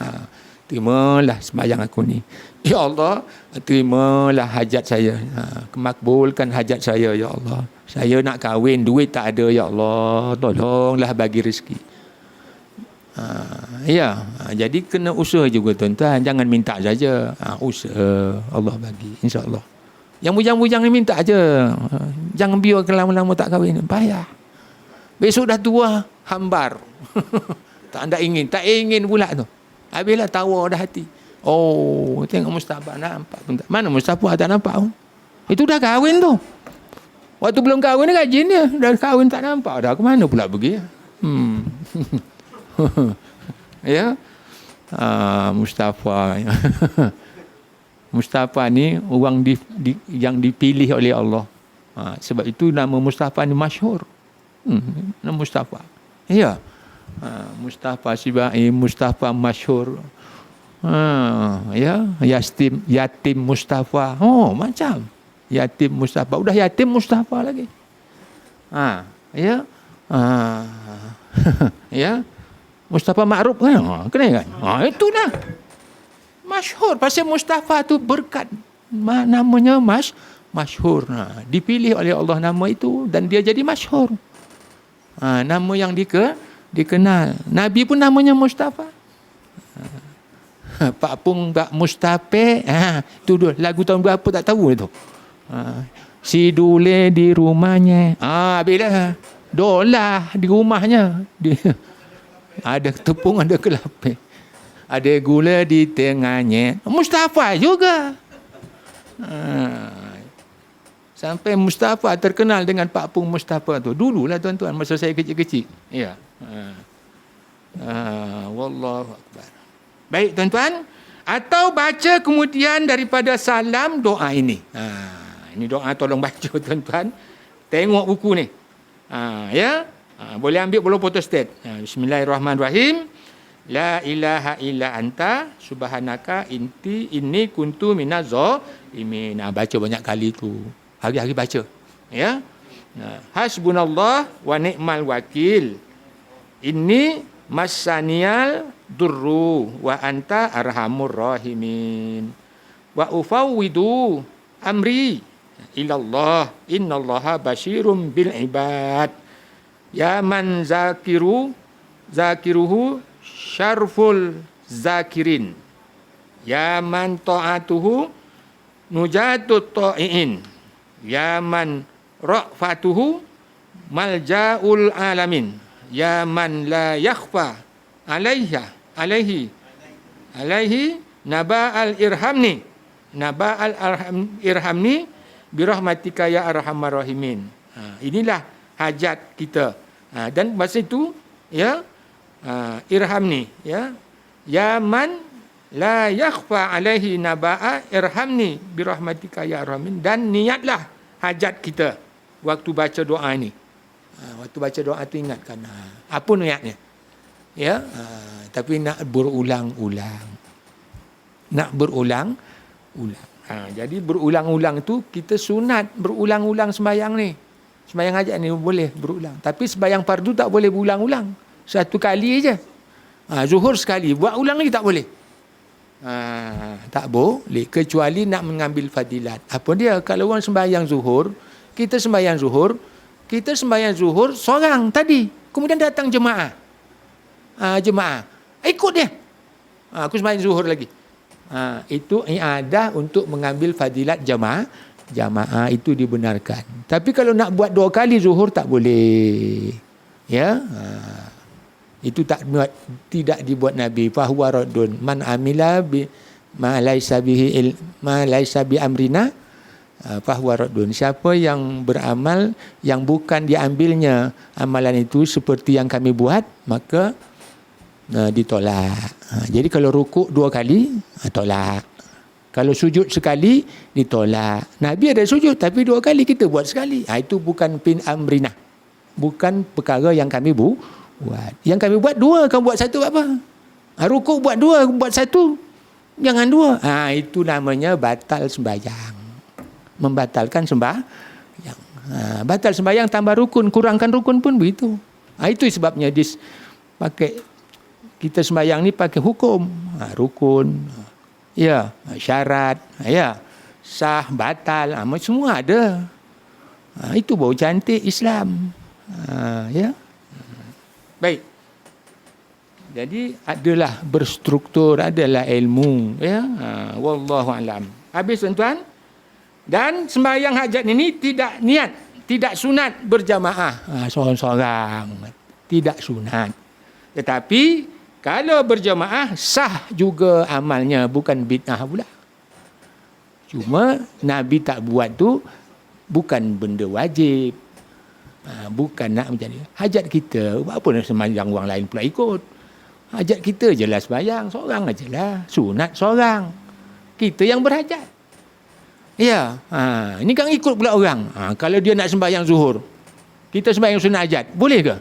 terimalah sembahyang aku ni. Ya Allah, terimalah hajat saya. Kemakbulkan hajat saya, ya Allah. Saya nak kahwin, duit tak ada, ya Allah. Tolonglah bagi rezeki. Ya, jadi kena usaha juga tuan-tuan. Jangan minta saja. Usaha, Allah bagi, insya-Allah. Yang bujang-bujang ni minta aja. Jangan biarkan lama-lama tak kahwin. Payah. Besok dah tua, hambar. Tak ingin pula tu. Habislah tawa dah hati. Oh, tengok Mustafa nampak pun tak. Mana Mustafa tak nampak pun. Itu dah kahwin tu. Waktu belum kahwin dia rajin dia. Dah kahwin tak nampak. Dah ke mana pula pergi? Ya. Mustafa. Mustafa ni orang yang dipilih oleh Allah. Sebab itu nama Mustafa ni masyhur. Nama Mustafa. Ya. Mustafa Sibai, Mustafa masyhur. Ya, yatim Mustafa. Oh, macam yatim Mustafa. Udah yatim Mustafa lagi. Ya. Ya. Mustafa Ma'ruf kan? Kena kan? Itu dah. Masyhur. Pasal Mustafa tu berkat. Namanya masyhur. Dipilih oleh Allah nama itu dan dia jadi masyhur. Nama yang dikenal. Nabi pun namanya Mustafa. Pak Pung Pak Mustafa. Tu dulu. Lagu tahun berapa tak tahu itu. Si Dule di rumahnya. Bila dolah di rumahnya. Ada tepung, ada kelapa. Ada gula di tengahnya. Mustafa juga. Sampai Mustafa terkenal dengan Pak Pung Mustafa tu. Dululah tuan-tuan masa saya kecil-kecil. Ya. Wallahu akbar. Baik tuan-tuan. Atau baca kemudian daripada salam doa ini. Ini doa tolong baca tuan-tuan. Tengok buku ni. Ya. Boleh ambil, boleh photostat. Bismillahirrahmanirrahim. La ilaha illa anta subhanaka inni kuntu minaz zalimin. Baca banyak kali tu. Hari-hari baca. Ya. Hasbunallah wa ni'mal wakil. Inni massaniyal durru wa anta arhamur rahimin. Wa ufawwidu amri ilallah innallaha basyirum bil ibad. Ya man zakiruhu syarful zakirin. Ya man ta'atuhu nujatut ta'iin. Ya man ra'fatuhu malja'ul alamin. Ya man la yakhfa alaihi naba'al irhamni birahmatika ya arhamar rahimin. Inilah hajat kita. Dan masa itu ya irhamni ya man la yakhfa alaihi naba'a irhamni birahmatika ya arhamin. Dan niatlah hajat kita waktu baca doa ini. Waktu baca doa tu ingatkan apa niatnya. Ya, tapi nak berulang-ulang. Jadi berulang-ulang tu kita sunat berulang-ulang sembahyang ni. Sembahyang hajat ni boleh berulang. Tapi sembahyang fardu tak boleh berulang-ulang. Satu kali je. Zuhur sekali. Buat ulang lagi tak boleh. Tak boleh. Kecuali nak mengambil fadilat. Apa dia? Kalau orang sembahyang zuhur, kita sembahyang zuhur seorang tadi. Kemudian datang jemaah. Ikut dia. Aku sembahyang zuhur lagi. Itu iadah untuk mengambil fadilat jamaah itu dibenarkan. Tapi kalau nak buat 2 kali zuhur tak boleh. Ya. Itu tidak dibuat Nabi. Fahuwa raddun man amila bi ma laisa bi amrina fahuwa raddun. Siapa yang beramal yang bukan diambilnya amalan itu seperti yang kami buat, maka ditolak. Jadi kalau rukuk 2 kali, tolak. Kalau sujud sekali, ditolak. Nabi ada sujud, tapi 2 kali, kita buat sekali. Itu bukan pin amrina. Bukan perkara yang kami buat. Yang kami buat 2, kamu buat 1 apa? Rukuk buat 2, buat 1. Jangan 2. Itu namanya batal sembahyang. Membatalkan sembahyang. Batal sembahyang tambah rukun, kurangkan rukun pun begitu. Itu sebabnya pakai kita sembahyang ni pakai hukum. Rukun, ya, syarat, ya, sah, batal, semua ada. Itu baru cantik Islam. Ya. Baik. Jadi adalah berstruktur, adalah ilmu, ya. Wallahu alam. Habis tuan-tuan. Dan sembahyang hajat ini tidak niat, tidak sunat berjamaah. Seorang-seorang. Tidak sunat. Tetapi kalau berjamaah sah juga amalnya, bukan bid'ah pula. Cuma Nabi tak buat tu bukan benda wajib. Bukan nak macam ni. Hajat kita, apa nak sembahyang orang lain pula ikut. Hajat kita je lah sembahyang, seorang aja lah. Sunat seorang. Kita yang berhajat. Ya, ini kan ikut pula orang. Kalau dia nak sembahyang zuhur, kita sembahyang sunat hajat, boleh ke?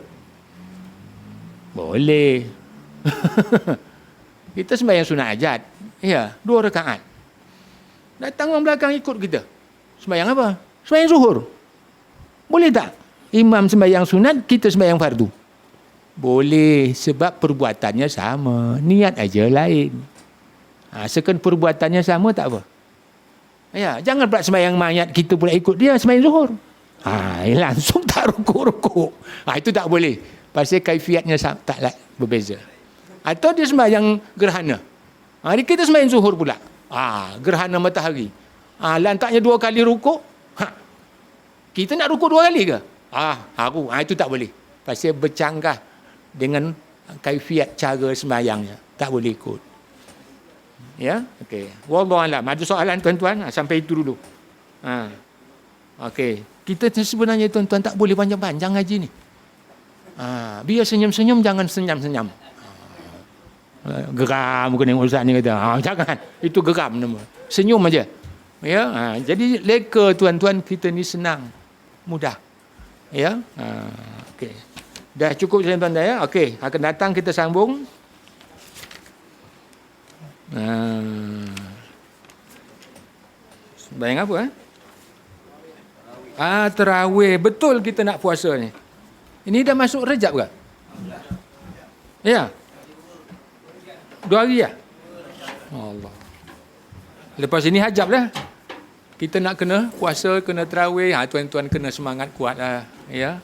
Boleh. Kita sembahyang sunat hajat. Ya, 2 rakaat. Datang orang belakang ikut kita. Sembahyang apa? Sembahyang zuhur. Boleh tak? Imam sembahyang sunat, kita sembahyang fardu. Boleh, sebab perbuatannya sama. Niat aja lain. Sekan perbuatannya sama tak apa. Ya, jangan pula sembahyang mayat kita pula ikut dia sembahyang zuhur. Langsung tak rukuk-rukuk. Itu tak boleh. Pasal kaifiatnya taklah berbeza. Atau dia sembahyang gerhana. Kita sembahyang zuhur pula. Gerhana matahari. Lantaknya 2 kali rukuk. Kita nak rukuk 2 kali ke? Itu tak boleh. Pasal bercanggah dengan kaifiat cara sembahyangnya. Tak boleh ikut. Ya, okey. Wallahu alam. Ada soalan tuan-tuan? Sampai itu dulu. Okey. Kita sebenarnya tuan-tuan tak boleh panjang-panjang ngaji ni. Biar senyum-senyum, jangan senyam-senyam. Geram muka tengok ustaz ni kata. Jangan. Itu geram nama. Senyum aja. Ya, jadi leka tuan-tuan, kita ni senang. Mudah. Ya. Okey. Dah cukup tuan-tuan dah ya. Okey, akan datang kita sambung. Bayang apa? Tarawih. Betul kita nak puasa ni. Ini dah masuk Rejab ke? Ya. 2 hari ya? Allah. Lepas ini hajab lah. Kita nak kena puasa, kena tarawih. Tuan-tuan kena semangat kuat lah. Ya.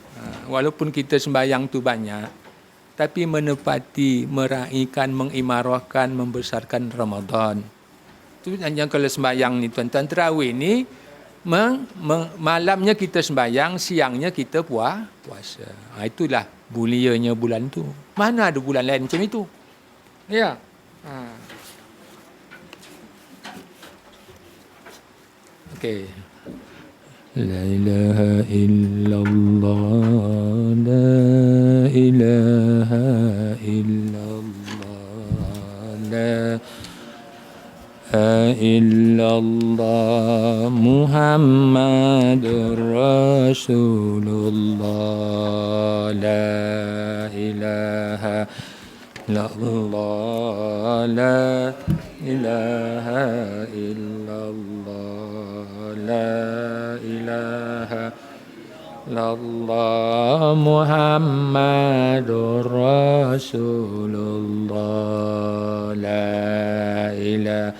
Walaupun kita sembahyang tu banyak, tapi menepati, meraihkan, mengimarahkan, membesarkan Ramadan. Itu yang kalau sembahyang ni tuan-tuan, tarawih ni malamnya kita sembahyang, siangnya kita puasa. Itulah mulianya bulan tu. Mana ada bulan lain macam itu? Ya. Okey. La ilaha illallah, la ilaha illallah, la illallah, Muhammadur Rasulullah, la ilaha illallah, la ilaha illallah, la ilaha illallah, Muhammadur Rasulullah, la ilaha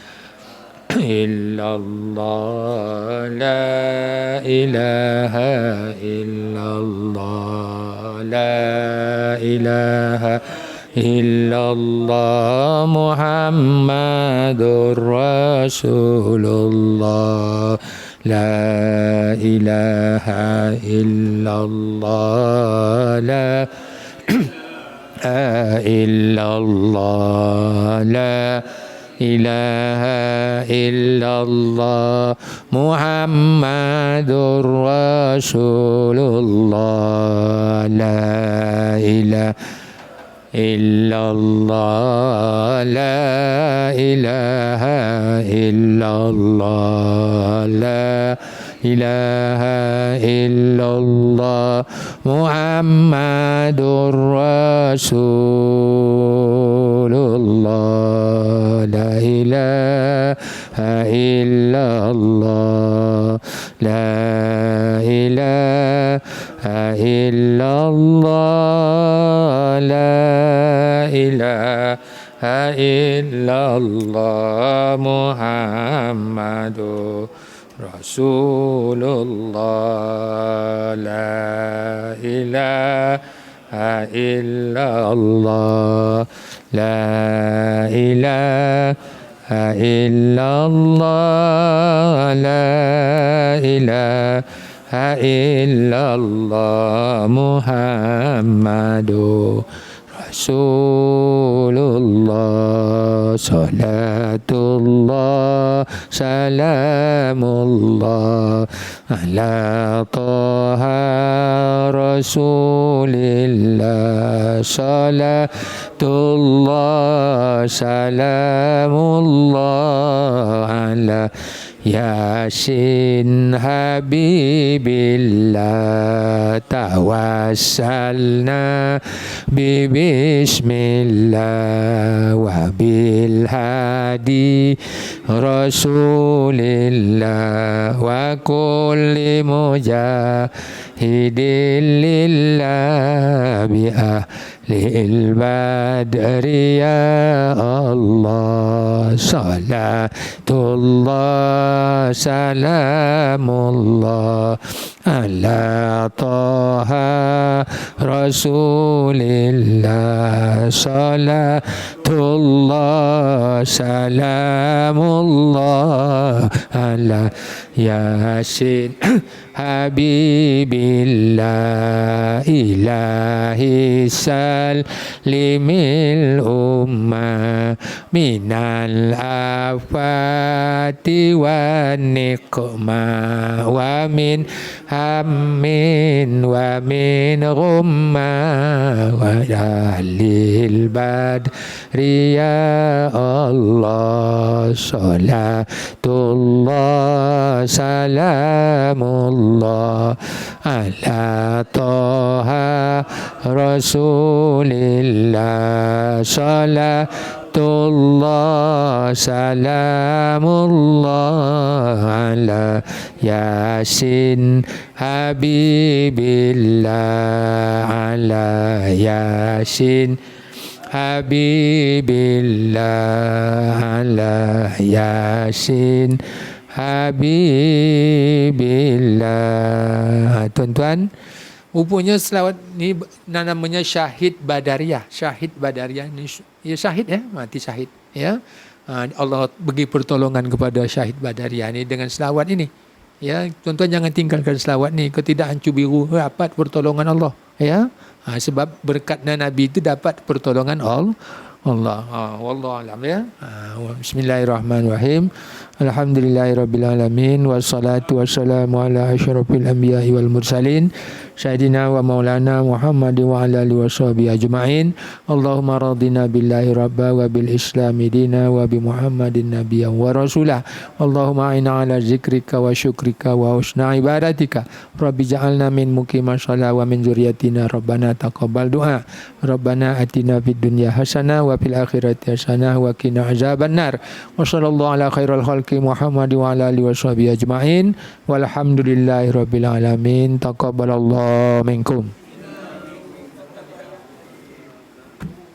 illallah, la ilaha illallah, la ilaha illallah, Muhammadur Rasulullah, la ilaha illallah, la illallah, la ilaha illallah, Muhammadur Rasulullah, la ilaha illallah, la ilaha illallah, la ilaha illallah, Muhammadur Rasulullah, la ilaha illallah, la ilaha illallah, la ilaha illallah, Muhammadur Rasulullah, la ilaha illallah, la ilaha illallah, la ilaha illallah, Muhammadur Rasulullah, salatullah, salamullah ala Taha Rasulillah, salatullah, salamullah ala Yasin Habibillah, tawassalna bismillah wa bil hadi Rasulillah wa kulli mujahidin lillah bi ahlil badri ya Allah, salatullah, salamullah ala Taha Rasulillah, salatullah, salamullah ala Yasin Habibillah, ilahi salimil ummah minal afati wa niqmah wa min hammin wa min ghummah wa ahlil badri ya Allah, salatullah, salamullah ala Taha Rasulillah, salatullah, salamullah ala Yasin Habibillah, ala Yasin Habibillah, ala Yasin Habibillah. Tuan-tuan, rupanya selawat ni namanya Syahid Badariyah. Syahid Badariyah ni ya syahid ya, mati syahid ya. Allah bagi pertolongan kepada Syahid Badariyah ni dengan selawat ini. Ya, tuan-tuan jangan tinggalkan selawat ni. Kau tidak hancur biru, dapat pertolongan Allah ya. Sebab berkatnya Nabi itu dapat pertolongan Allah. Wallahu alam ya. Bismillahirrahmanirrahim. Alhamdulillahirabbil alamin wassalatu wassalamu ala asyrafil anbiya'i wal mursalin sayyidina wa maulana Muhammadin wa ala alihi washabihi ajma'in. Allahumma radina billahi rabba wa bil islami dina wa bi Muhammadin nabiyyan wa rasulah. Allahumma a'inna ala zikrika wa syukrika wa husna ibadatika. Rabbi ja'alna min muqimas shalah wa min dzurriyyatina rabbana taqabbal du'a. Rabbana atina fid dunya hasanah wa fil akhirati hasanah wa qina azabannar. Wa sallallahu ala khairil khalqi Muhammad wa ala alihi washabihi ajma'in. Walhamdulillahirabbil alamin. Taqabbalallahu minkum.